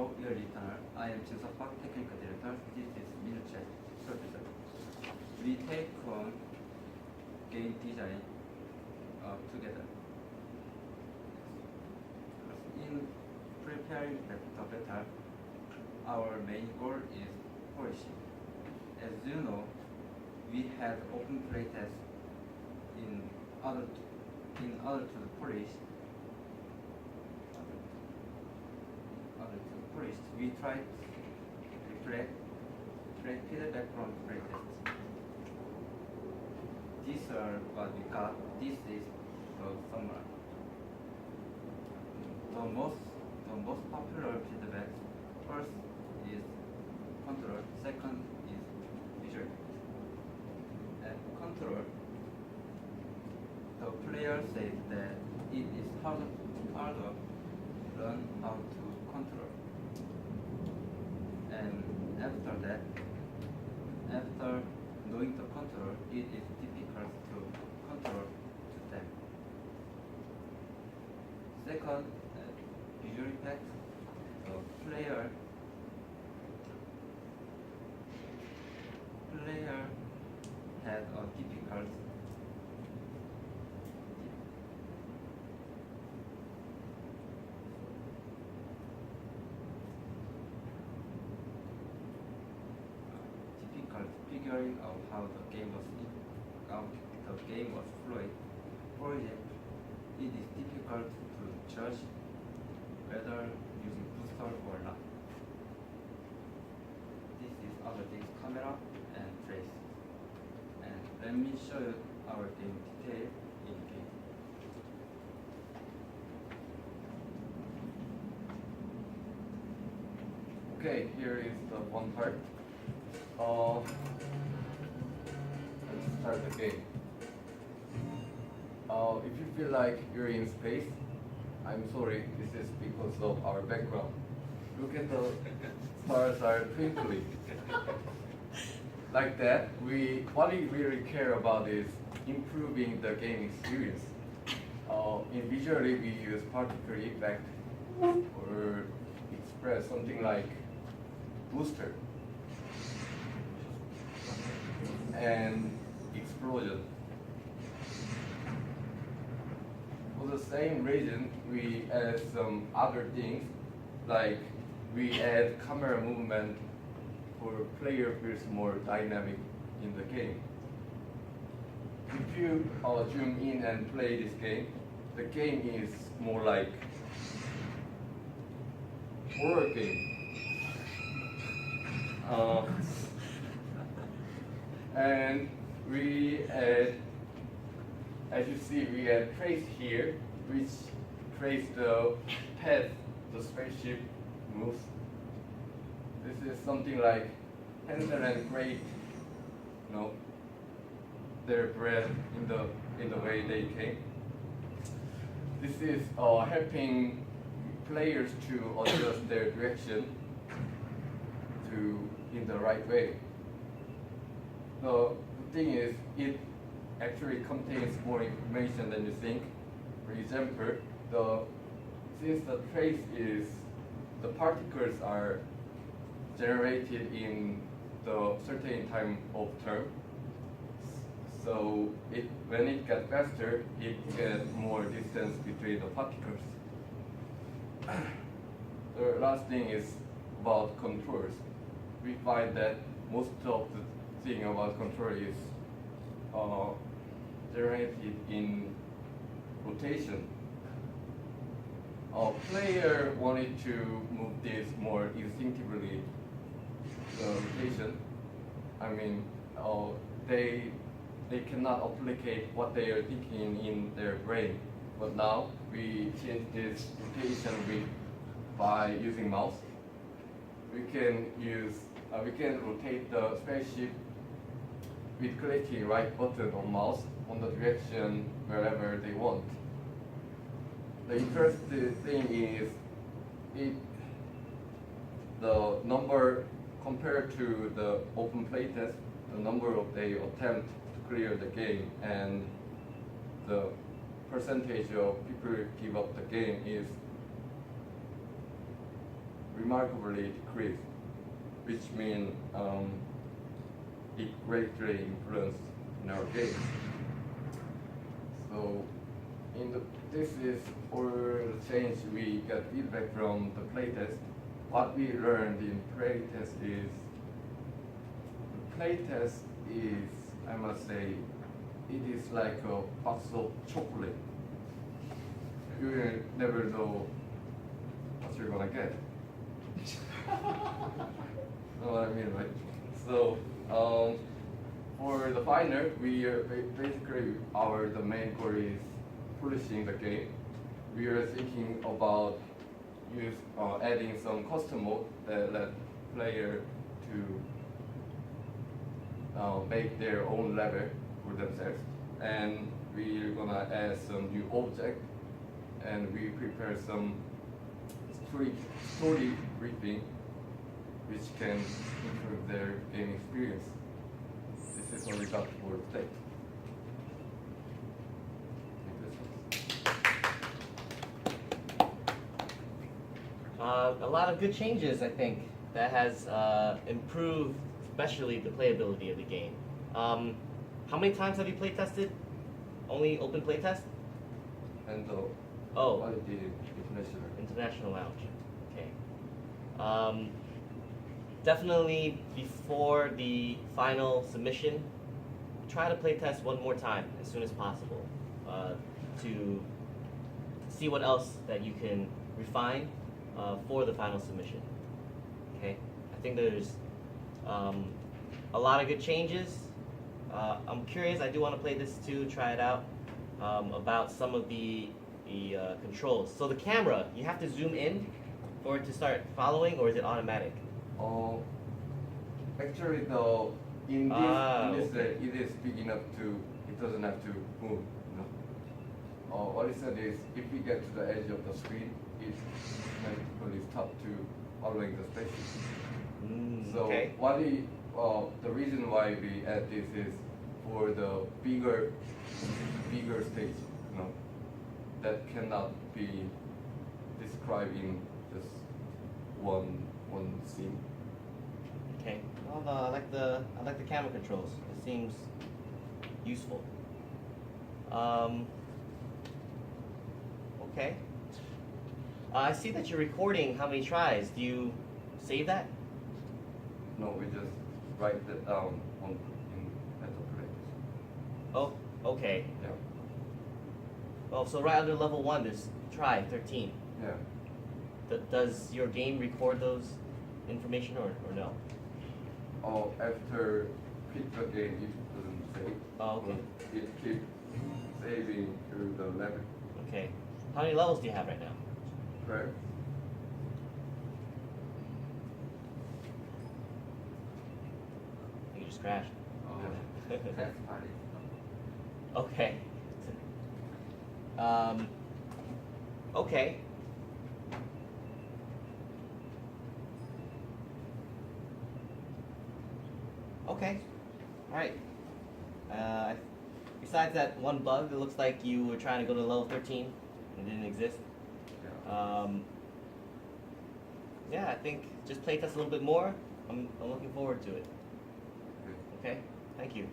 Hello, dear listener. I am Jin Park, Technical Director. This is Milche, Professor. We take on game design together. In preparing the beta, our main goal is polishing. As you know, we had open playtest in order to polish. We tried to reflect feedback from playtest. These are what we got. This is the summary. The most popular feedback first is control, second is visual. And control, the player says that it is harder to learn how to control. And after that, after knowing the control, it is difficult to control to them. Second, visual effect. The player had a difficult figuring out how the game was fluid. For example, it is difficult to judge whether using booster or not. This is other things, camera and trace. And let me show you our game detail in game. Okay, here is the one part. Let's start the game. If you feel like you're in space, I'm sorry, this is because of our background. Look at the stars are twinkling. Like that, what we really care about is improving the game experience. In visually, we use particle effect or express something like booster and explosion. For the same reason, we add some other things, like we add camera movement for player feels more dynamic in the game. If you zoom in and play this game, the game is more like horror game. And we add, as you see, we add trace here, which trace the path the spaceship moves. This is something like Hansel and Gretel, their breath in the way they came. This is helping players to adjust their direction in the right way. The thing is, it actually contains more information than you think. For example, since the trace is, the particles are generated in the certain time of term. So when it gets faster, it gets more distance between the particles. The last thing is about controls. We find that most of the thing about control is generated in rotation. A player wanted to move this more instinctively, the rotation. I mean, they cannot applicate what they are thinking in their brain. But now we change this rotation by using mouse. We can rotate the spaceship with clicking right button on mouse on the direction wherever they want. The interesting thing is the number compared to the open playtest, the number of they attempt to clear the game and the percentage of people give up the game is remarkably decreased, which means it greatly influenced in our games. So, this is all the change we got feedback from the playtest. What we learned in playtest is, I must say, it is like a box of chocolate. You will never know what you're gonna get. Know what I mean, right? So, for the final, we are basically the main goal is polishing the game. We are thinking about adding some custom mode that let player to make their own level for themselves, and we're gonna add some new object, and we prepare some story briefing which can improve their game experience. This is what we got for today. A lot of good changes, I think, that has improved, especially the playability of the game. How many times have you play tested? Only open play test? And Oh, quality international. international lounge. Okay. Definitely before the final submission, try to play test one more time as soon as possible to see what else that you can refine for the final submission. Okay, I think there's a lot of good changes. I'm curious. I do want to play this too, try it out. About some of the controls. So the camera, you have to zoom in for it to start following, or is it automatic? Actually, in this okay. it is big enough it doesn't have to move. What it said is, if we get to the edge of the screen, it automatically stop to following the spaceship. So Okay. the reason why we add this is for the bigger stage, that cannot be described in just one scene. Okay. Well, I like the camera controls. It seems useful. Okay. I see that you're recording how many tries. Do you save that? No, we just write that down at the plate. Oh, okay. Yeah. Well, so right under level 1, there's try 13. Yeah. Does your game record those information or no? After pick the game, it doesn't save. Oh, okay. But it keeps saving through the level. Okay. How many levels do you have right now? Correct? You just crashed. That's party. Okay. Okay. Okay. All right. Besides that one bug, it looks like you were trying to go to level 13 and didn't exist. Yeah. Yeah, I think just play test a little bit more. I'm looking forward to it. Okay. Okay. Thank you.